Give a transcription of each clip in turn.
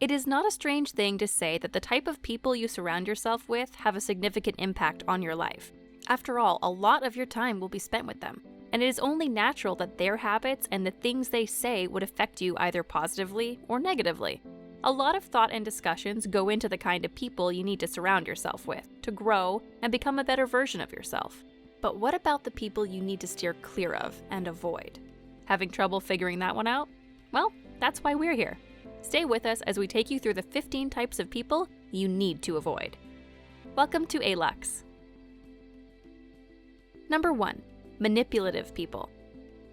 It is not a strange thing to say that the type of people you surround yourself with have a significant impact on your life. After all, a lot of your time will be spent with them, and it is only natural that their habits and the things they say would affect you either positively or negatively. A lot of thought and discussions go into the kind of people you need to surround yourself with to grow and become a better version of yourself. But what about the people you need to steer clear of and avoid? Having trouble figuring that one out? Well, that's why we're here. Stay with us as we take you through the 15 types of people you need to avoid. Welcome to Alux. Number 1. Manipulative people.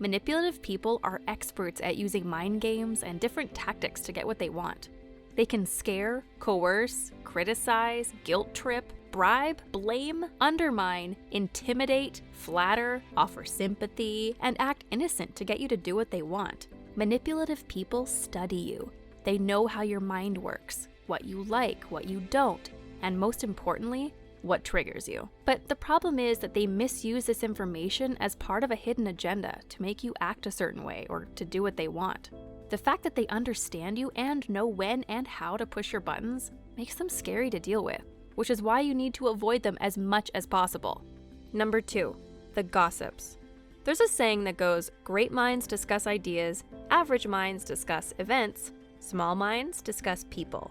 Manipulative people are experts at using mind games and different tactics to get what they want. They can scare, coerce, criticize, guilt trip, bribe, blame, undermine, intimidate, flatter, offer sympathy, and act innocent to get you to do what they want. Manipulative people study you. They know how your mind works, what you like, what you don't, and most importantly, what triggers you. But the problem is that they misuse this information as part of a hidden agenda to make you act a certain way or to do what they want. The fact that they understand you and know when and how to push your buttons makes them scary to deal with, which is why you need to avoid them as much as possible. Number 2, the gossips. There's a saying that goes, great minds discuss ideas, average minds discuss events, small minds discuss people.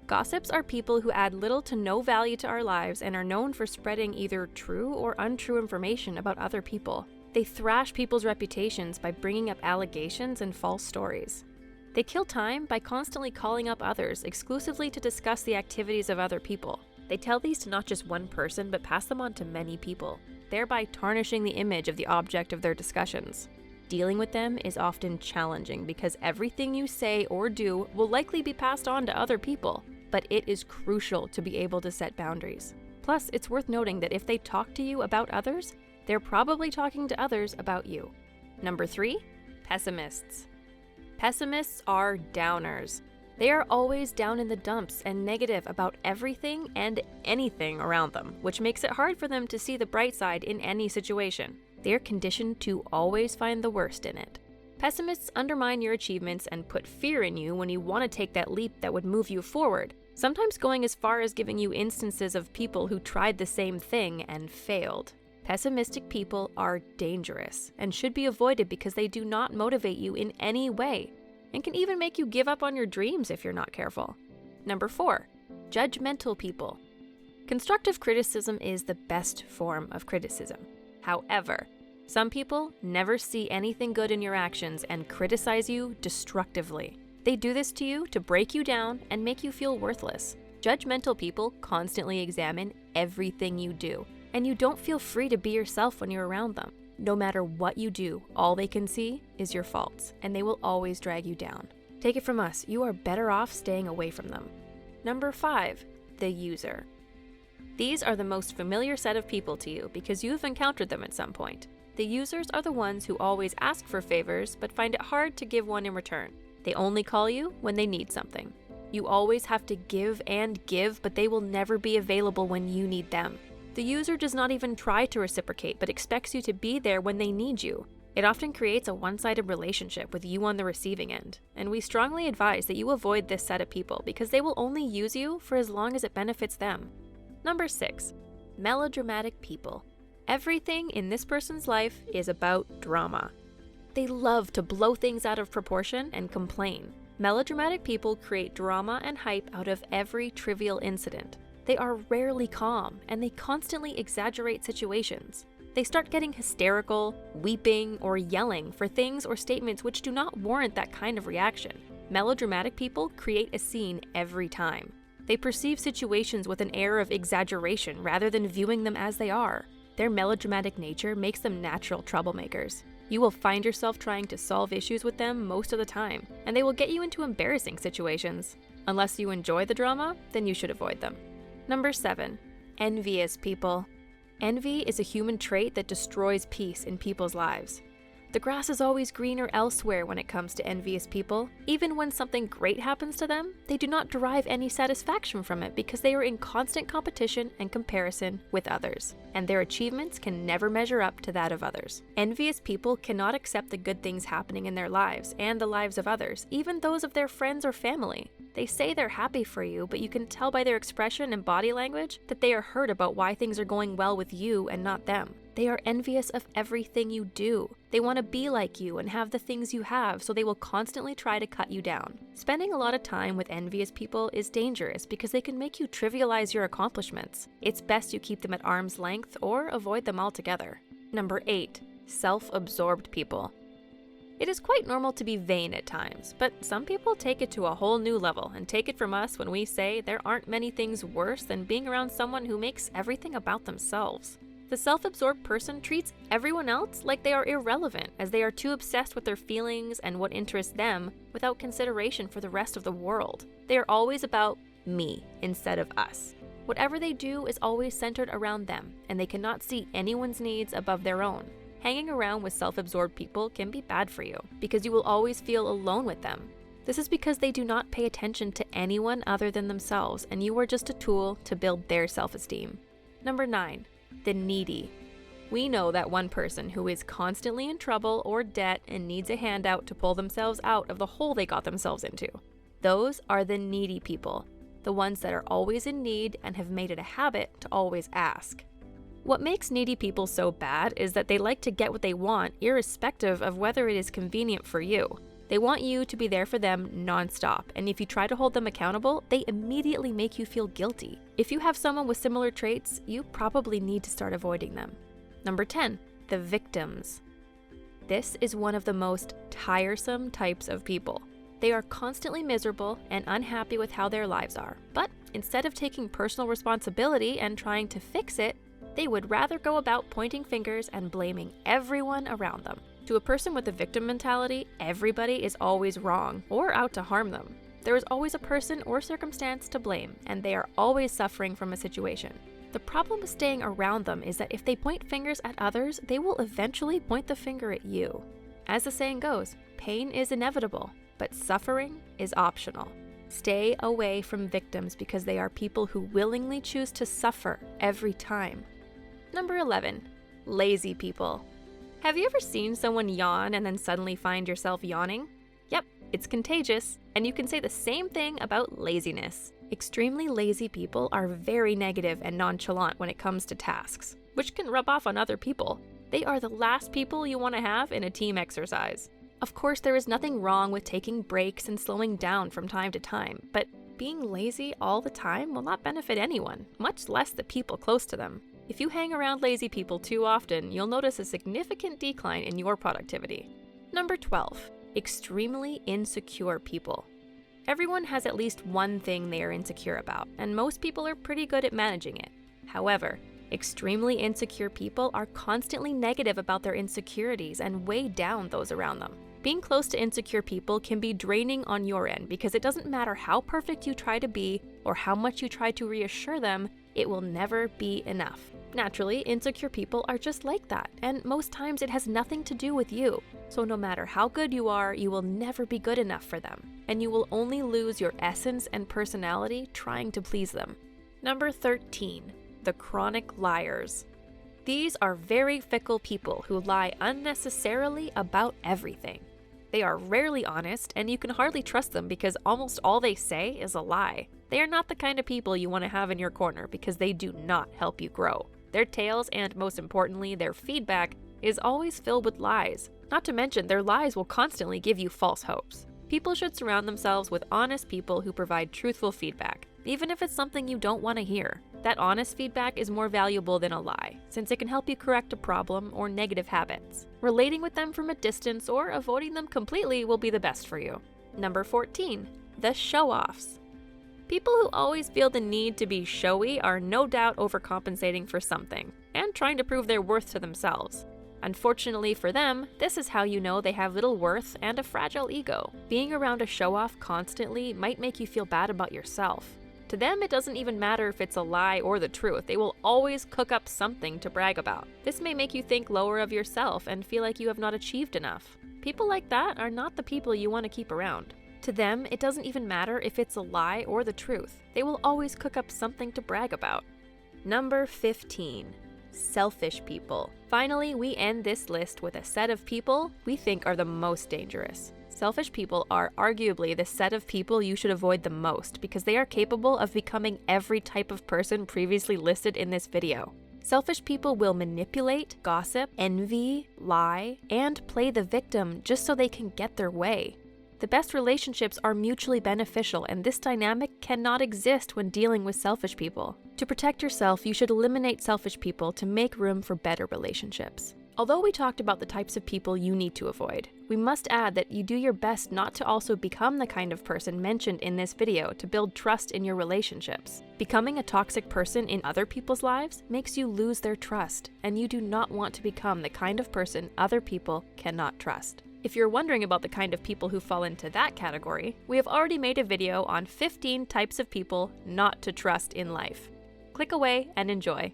Gossips are people who add little to no value to our lives and are known for spreading either true or untrue information about other people. They thrash people's reputations by bringing up allegations and false stories. They kill time by constantly calling up others exclusively to discuss the activities of other people. They tell these to not just one person, but pass them on to many people, thereby tarnishing the image of the object of their discussions. Dealing with them is often challenging because everything you say or do will likely be passed on to other people, but it is crucial to be able to set boundaries. Plus, it's worth noting that if they talk to you about others, they're probably talking to others about you. Number 3, pessimists. Pessimists are downers. They are always down in the dumps and negative about everything and anything around them, which makes it hard for them to see the bright side in any situation. They are conditioned to always find the worst in it. Pessimists undermine your achievements and put fear in you when you want to take that leap that would move you forward, sometimes going as far as giving you instances of people who tried the same thing and failed. Pessimistic people are dangerous and should be avoided because they do not motivate you in any way and can even make you give up on your dreams if you're not careful. Number 4, judgmental people. Constructive criticism is the best form of criticism. However, some people never see anything good in your actions and criticize you destructively. They do this to you to break you down and make you feel worthless. Judgmental people constantly examine everything you do, and you don't feel free to be yourself when you're around them. No matter what you do, all they can see is your faults, and they will always drag you down. Take it from us, you are better off staying away from them. Number 5, the user. These are the most familiar set of people to you because you've encountered them at some point. The users are the ones who always ask for favors but find it hard to give one in return. They only call you when they need something. You always have to give and give, but they will never be available when you need them. The user does not even try to reciprocate but expects you to be there when they need you. It often creates a one-sided relationship with you on the receiving end, and we strongly advise that you avoid this set of people because they will only use you for as long as it benefits them. Number 6, melodramatic people. Everything in this person's life is about drama. They love to blow things out of proportion and complain. Melodramatic people create drama and hype out of every trivial incident. They are rarely calm, and they constantly exaggerate situations. They start getting hysterical, weeping, or yelling for things or statements which do not warrant that kind of reaction. Melodramatic people create a scene every time. They perceive situations with an air of exaggeration rather than viewing them as they are. Their melodramatic nature makes them natural troublemakers. You will find yourself trying to solve issues with them most of the time, and they will get you into embarrassing situations. Unless you enjoy the drama, then you should avoid them. Number 7, envious people. Envy is a human trait that destroys peace in people's lives. The grass is always greener elsewhere when it comes to envious people. Even when something great happens to them, they do not derive any satisfaction from it because they are in constant competition and comparison with others, and their achievements can never measure up to that of others. Envious people cannot accept the good things happening in their lives and the lives of others, even those of their friends or family. They say they're happy for you, but you can tell by their expression and body language that they are hurt about why things are going well with you and not them. They are envious of everything you do. They want to be like you and have the things you have, so they will constantly try to cut you down. Spending a lot of time with envious people is dangerous because they can make you trivialize your accomplishments. It's best you keep them at arm's length or avoid them altogether. Number 8. Self-absorbed people. It is quite normal to be vain at times, but some people take it to a whole new level and take it from us when we say there aren't many things worse than being around someone who makes everything about themselves. The self-absorbed person treats everyone else like they are irrelevant, as they are too obsessed with their feelings and what interests them without consideration for the rest of the world. They are always about me instead of us. Whatever they do is always centered around them, and they cannot see anyone's needs above their own. Hanging around with self-absorbed people can be bad for you, because you will always feel alone with them. This is because they do not pay attention to anyone other than themselves, and you are just a tool to build their self-esteem. Number 9. The needy. We know that one person who is constantly in trouble or debt and needs a handout to pull themselves out of the hole they got themselves into. Those are the needy people, the ones that are always in need and have made it a habit to always ask. What makes needy people so bad is that they like to get what they want irrespective of whether it is convenient for you. They want you to be there for them nonstop, and if you try to hold them accountable, they immediately make you feel guilty. If you have someone with similar traits, you probably need to start avoiding them. Number 10. The victims. This is one of the most tiresome types of people. They are constantly miserable and unhappy with how their lives are, but instead of taking personal responsibility and trying to fix it, they would rather go about pointing fingers and blaming everyone around them. To a person with a victim mentality, everybody is always wrong or out to harm them. There is always a person or circumstance to blame, and they are always suffering from a situation. The problem with staying around them is that if they point fingers at others, they will eventually point the finger at you. As the saying goes, pain is inevitable, but suffering is optional. Stay away from victims because they are people who willingly choose to suffer every time. Number 11. Lazy people. Have you ever seen someone yawn and then suddenly find yourself yawning? Yep, it's contagious, and you can say the same thing about laziness. Extremely lazy people are very negative and nonchalant when it comes to tasks, which can rub off on other people. They are the last people you want to have in a team exercise. Of course, there is nothing wrong with taking breaks and slowing down from time to time, but being lazy all the time will not benefit anyone, much less the people close to them. If you hang around lazy people too often, you'll notice a significant decline in your productivity. Number 12. Extremely insecure people. Everyone has at least one thing they are insecure about, and most people are pretty good at managing it. However, extremely insecure people are constantly negative about their insecurities and weigh down those around them. Being close to insecure people can be draining on your end because it doesn't matter how perfect you try to be or how much you try to reassure them, it will never be enough. Naturally, insecure people are just like that, and most times it has nothing to do with you. So no matter how good you are, you will never be good enough for them, and you will only lose your essence and personality trying to please them. Number 13. The chronic liars. These are very fickle people who lie unnecessarily about everything. They are rarely honest, and you can hardly trust them because almost all they say is a lie. They are not the kind of people you want to have in your corner because they do not help you grow. Their tales, and most importantly, their feedback, is always filled with lies. Not to mention, their lies will constantly give you false hopes. People should surround themselves with honest people who provide truthful feedback, even if it's something you don't want to hear. That honest feedback is more valuable than a lie, since it can help you correct a problem or negative habits. Relating with them from a distance or avoiding them completely will be the best for you. Number 14. The show-offs. People who always feel the need to be showy are no doubt overcompensating for something, and trying to prove their worth to themselves. Unfortunately for them, this is how you know they have little worth and a fragile ego. Being around a show-off constantly might make you feel bad about yourself. To them, it doesn't even matter if it's a lie or the truth. They will always cook up something to brag about. This may make you think lower of yourself and feel like you have not achieved enough. People like that are not the people you want to keep around. To them, it doesn't even matter if it's a lie or the truth. They will always cook up something to brag about. Number 15. Selfish people. Finally, we end this list with a set of people we think are the most dangerous. Selfish people are arguably the set of people you should avoid the most because they are capable of becoming every type of person previously listed in this video. Selfish people will manipulate, gossip, envy, lie, and play the victim just so they can get their way. The best relationships are mutually beneficial, and this dynamic cannot exist when dealing with selfish people. To protect yourself, you should eliminate selfish people to make room for better relationships. Although we talked about the types of people you need to avoid, we must add that you do your best not to also become the kind of person mentioned in this video to build trust in your relationships. Becoming a toxic person in other people's lives makes you lose their trust, and you do not want to become the kind of person other people cannot trust. If you're wondering about the kind of people who fall into that category, we have already made a video on 15 types of people not to trust in life. Click away and enjoy.